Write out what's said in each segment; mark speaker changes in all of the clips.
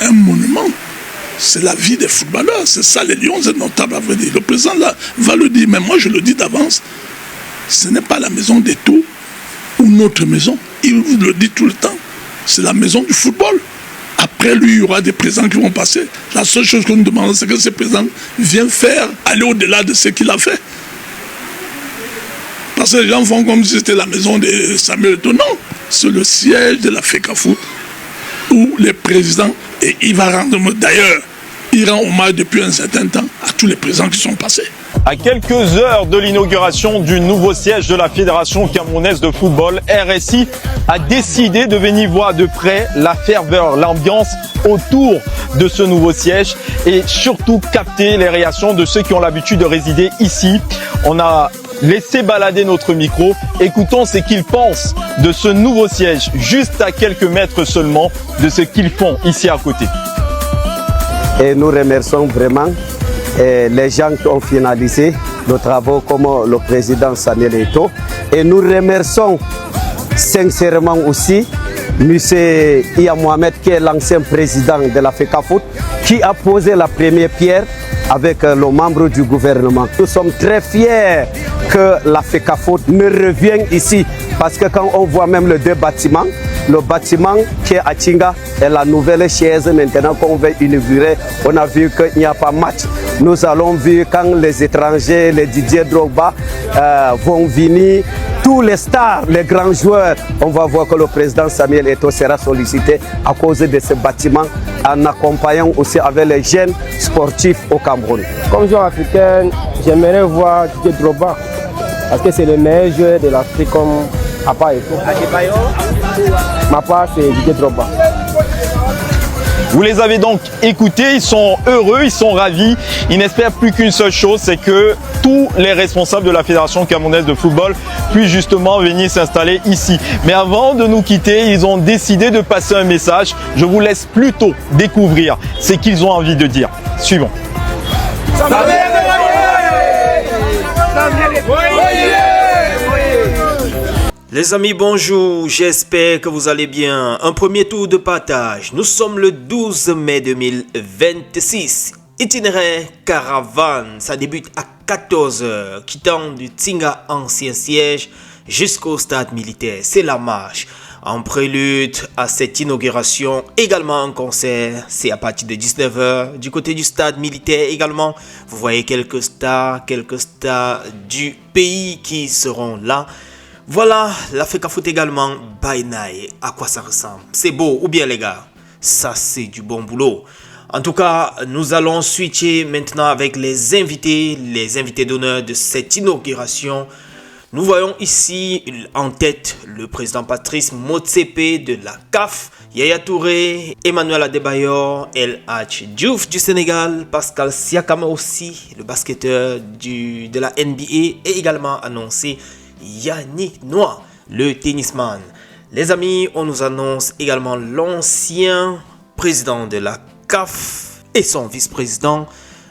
Speaker 1: un monument. C'est la vie des footballeurs. C'est ça, les Lions, c'est notable à vrai dire. Le président là, va le dire, mais moi je le dis d'avance. Ce n'est pas la maison des tours ou notre maison. Il vous le dit tout le temps. C'est la maison du football. Après lui, il y aura des présidents qui vont passer. La seule chose que nous demandons, c'est que ces présidents viennent faire, aller au-delà de ce qu'il a fait. Parce que les gens font comme si c'était la maison de Samuel Eto'o. Non, c'est le siège de la FECAFOOT où les présidents, et il va rendre, d'ailleurs, il rend hommage depuis un certain temps à tous les présidents qui sont passés.
Speaker 2: À quelques heures de l'inauguration du nouveau siège de la Fédération camerounaise de football, RSI a décidé de venir voir de près la ferveur, l'ambiance autour de ce nouveau siège et surtout capter les réactions de ceux qui ont l'habitude de résider ici. On a laissé balader notre micro. Écoutons ce qu'ils pensent de ce nouveau siège, juste à quelques mètres seulement de ce qu'ils font ici à côté.
Speaker 3: Et nous remercions vraiment les gens qui ont finalisé nos travaux comme le président Samuel Eto'o. Et nous remercions sincèrement aussi M. Iya Mohamed, qui est l'ancien président de la FECAFOOT, qui a posé la première pierre avec le membre du gouvernement. Nous sommes très fiers que la FECAFOOT me revienne ici, parce que quand on voit même les deux bâtiments, le bâtiment qui est à Tchinga est la nouvelle chaise maintenant qu'on veut inaugurer. On a vu qu'il n'y a pas match. Nous allons voir quand les étrangers, les Didier Drogba vont venir, tous les stars, les grands joueurs, on va voir que le président Samuel Eto'o sera sollicité à cause de ce bâtiment, en accompagnant aussi avec les jeunes sportifs au Cameroun.
Speaker 4: Comme joueur africain, j'aimerais voir Didier Drogba, parce que c'est le meilleur joueur de l'Afrique comme Apa Eto'o. Ma part, c'est Didier Drogba.
Speaker 2: Vous les avez donc écoutés, ils sont heureux, ils sont ravis. Ils n'espèrent plus qu'une seule chose, c'est que tous les responsables de la Fédération camerounaise de football puissent justement venir s'installer ici. Mais avant de nous quitter, ils ont décidé de passer un message. Je vous laisse plutôt découvrir ce qu'ils ont envie de dire. Suivons.
Speaker 5: Les amis, bonjour, j'espère que vous allez bien. Un premier tour de partage. Nous sommes le 12 mai 2026. Itinéraire caravane, ça débute à 14h, quittant du Tchinga ancien siège jusqu'au stade militaire. C'est la marche. En prélude à cette inauguration, également un concert, c'est à partir de 19h. Du côté du stade militaire également, vous voyez quelques stars du pays qui seront là. Voilà, la FECAFOOT également, by night. À quoi ça ressemble? C'est beau ou bien les gars? Ça c'est du bon boulot. En tout cas, nous allons switcher maintenant avec les invités d'honneur de cette inauguration. Nous voyons ici en tête le président Patrice Motsepe de la CAF, Yaya Touré, Emmanuel Adebayor, El Hadj Diouf du Sénégal, Pascal Siakam aussi, le basketteur de la NBA, et également annoncé Yannick Noah, le tennisman. Les amis, on nous annonce également l'ancien président de la CAF et son vice-président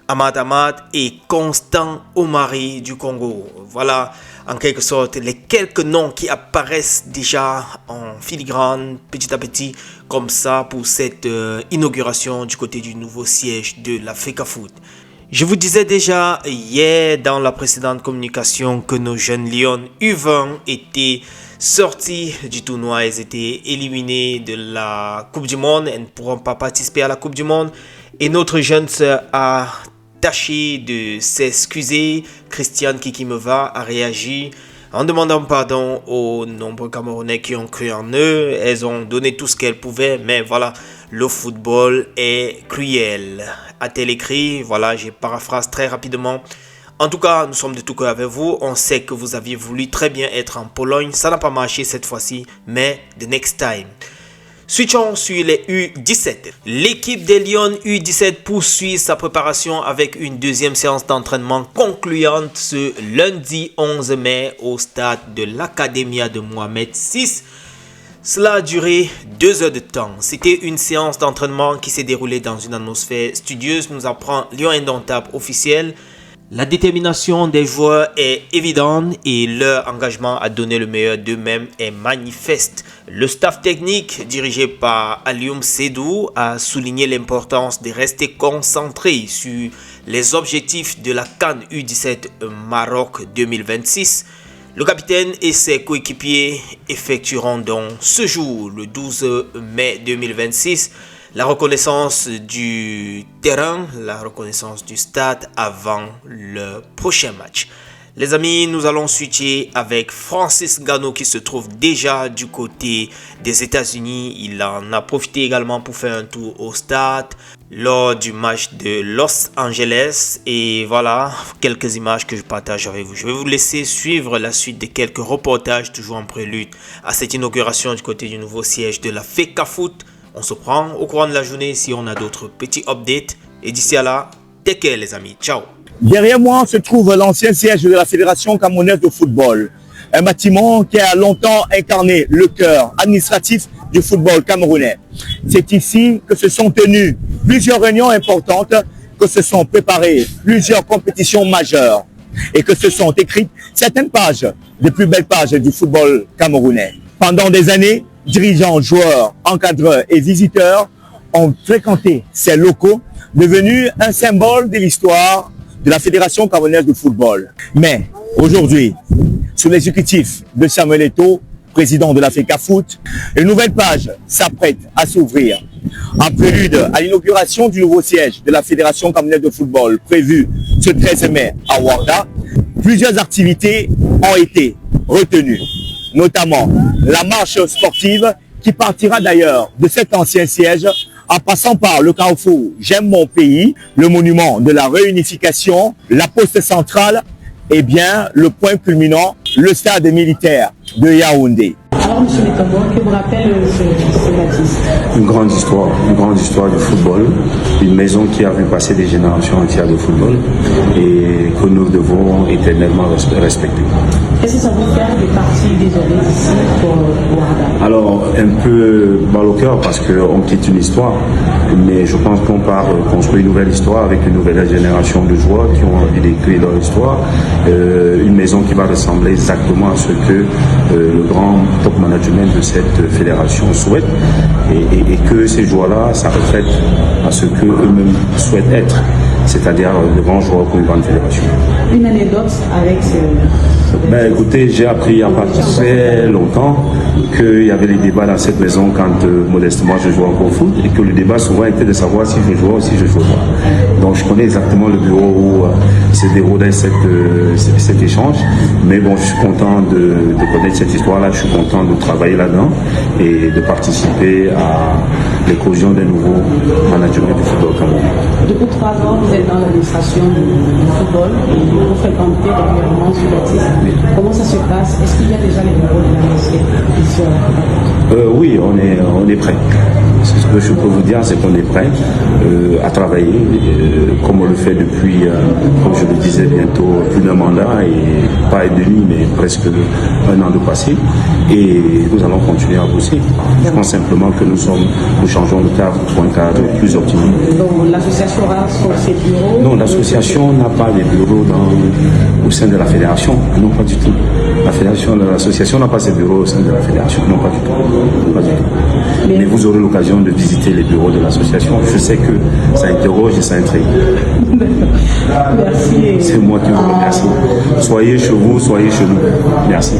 Speaker 5: Ahmad Ahmad et Constant Omari du Congo. Voilà en quelque sorte les quelques noms qui apparaissent déjà en filigrane petit à petit comme ça pour cette inauguration du côté du nouveau siège de la FECAFOOT. Je vous disais déjà hier dans la précédente communication que nos jeunes Lions U20 étaient sortis du tournoi. Ils étaient éliminés de la Coupe du Monde et ne pourront pas participer à la Coupe du Monde. Et notre jeune sœur a tâché de s'excuser. Christiane Kikimeva a réagi en demandant pardon aux nombreux Camerounais qui ont cru en eux. Elles ont donné tout ce qu'elles pouvaient, mais voilà, le football est cruel. A-t-elle écrit? Voilà, j'ai paraphrase très rapidement. En tout cas, nous sommes de tout cœur avec vous. On sait que vous aviez voulu très bien être en Pologne. Ça n'a pas marché cette fois-ci, mais the next time. Switchons sur les U17. L'équipe des Lions U17 poursuit sa préparation avec une deuxième séance d'entraînement concluante ce lundi 11 mai au stade de l'Academia de Mohamed VI. Cela a duré 2 heures de temps. C'était une séance d'entraînement qui s'est déroulée dans une atmosphère studieuse, nous apprend Lion Indomptable officiel. La détermination des joueurs est évidente et leur engagement à donner le meilleur d'eux-mêmes est manifeste. Le staff technique dirigé par Alioum Sedou a souligné l'importance de rester concentré sur les objectifs de la CAN U17 Maroc 2026. Le capitaine et ses coéquipiers effectueront donc ce jour, le 12 mai 2026, la reconnaissance du terrain, la reconnaissance du stade avant le prochain match. Les amis, nous allons switcher avec Francis Ngannou qui se trouve déjà du côté des États-Unis. Il en a profité également pour faire un tour au stade lors du match de Los Angeles. Et voilà, quelques images que je partage avec vous. Je vais vous laisser suivre la suite de quelques reportages, toujours en prélude à cette inauguration du côté du nouveau siège de la FECAFOOT. On se prend au courant de la journée si on a d'autres petits updates. Et d'ici à là, take care les amis. Ciao.
Speaker 6: Derrière moi se trouve l'ancien siège de la Fédération camerounaise de football. Un bâtiment qui a longtemps incarné le cœur administratif du football camerounais. C'est ici que se sont tenues plusieurs réunions importantes, que se sont préparées plusieurs compétitions majeures et que se sont écrites certaines pages, des plus belles pages du football camerounais. Pendant des années, dirigeants, joueurs, encadreurs et visiteurs ont fréquenté ces locaux, devenus un symbole de l'histoire de la Fédération camerounaise de football. Mais aujourd'hui, sous l'exécutif de Samuel Eto'o, président de la FECAFOOT, une nouvelle page s'apprête à s'ouvrir. En prélude à l'inauguration du nouveau siège de la Fédération camerounaise de football prévu ce 13 mai à Ouarda, plusieurs activités ont été retenues, notamment la marche sportive qui partira d'ailleurs de cet ancien siège en passant par le carrefour J'aime mon pays, le monument de la réunification, la poste centrale et bien le point culminant, le stade militaire de Yaoundé.
Speaker 7: Alors, M. Metombo, que vous rappelle ce baptiste?
Speaker 8: Une grande histoire du football, une maison qui a vu passer des générations entières de football et que nous devons éternellement respecter.
Speaker 7: Est-ce que ça vous fait de partie désormais d'ici pour Ouarda?
Speaker 8: Alors, un peu mal au cœur parce qu'on quitte une histoire, mais je pense qu'on part construire une nouvelle histoire avec une nouvelle génération de joueurs qui ont envie d'écrire leur histoire. Une maison qui va ressembler exactement à ce que le grand top management de cette fédération souhaite et que ces joueurs-là, ça reflète à ce qu'eux-mêmes souhaitent être, c'est-à-dire de grands joueurs pour une grande fédération.
Speaker 7: Une anecdote avec ce...
Speaker 8: Écoutez, j'ai appris il n'y a pas très longtemps qu'il y avait des débats dans cette maison quand modestement je jouais encore au foot et que le débat souvent était de savoir si je jouais ou si je ne jouais pas. Donc je connais exactement le bureau où se déroulait cet échange, mais bon, je suis content de connaître cette histoire-là, je suis content de travailler là-dedans et de participer à l'éclosion d'un nouveau management du football camerounais.
Speaker 7: Depuis 3 ans, vous êtes dans l'administration du football et vous fréquentez régulièrement ce baptiste. Comment ça se passe? Est-ce qu'il y a déjà les bureaux de la
Speaker 8: Oui, on est prêt. Ce que je peux vous dire, c'est qu'on est prêt à travailler, comme on le fait depuis, comme je le disais, bientôt plus d'un mandat, et pas et demi, mais presque 1 an de passé. Et nous allons continuer à bosser. Je pense simplement que nous changeons de cadre pour un cadre plus optimal.
Speaker 7: Donc l'association aura ses bureaux?
Speaker 8: Non, l'association n'a pas de bureaux au sein de la fédération. Non, pas du tout. L'association n'a pas ses bureaux au sein de la fédération. Non, pas du tout. Pas du tout. Mais vous aurez l'occasion de visiter les bureaux de l'association. Je sais que ça interroge et ça intrigue.
Speaker 7: Merci.
Speaker 8: C'est moi qui vous remercie. Soyez chez vous, soyez chez nous. Merci.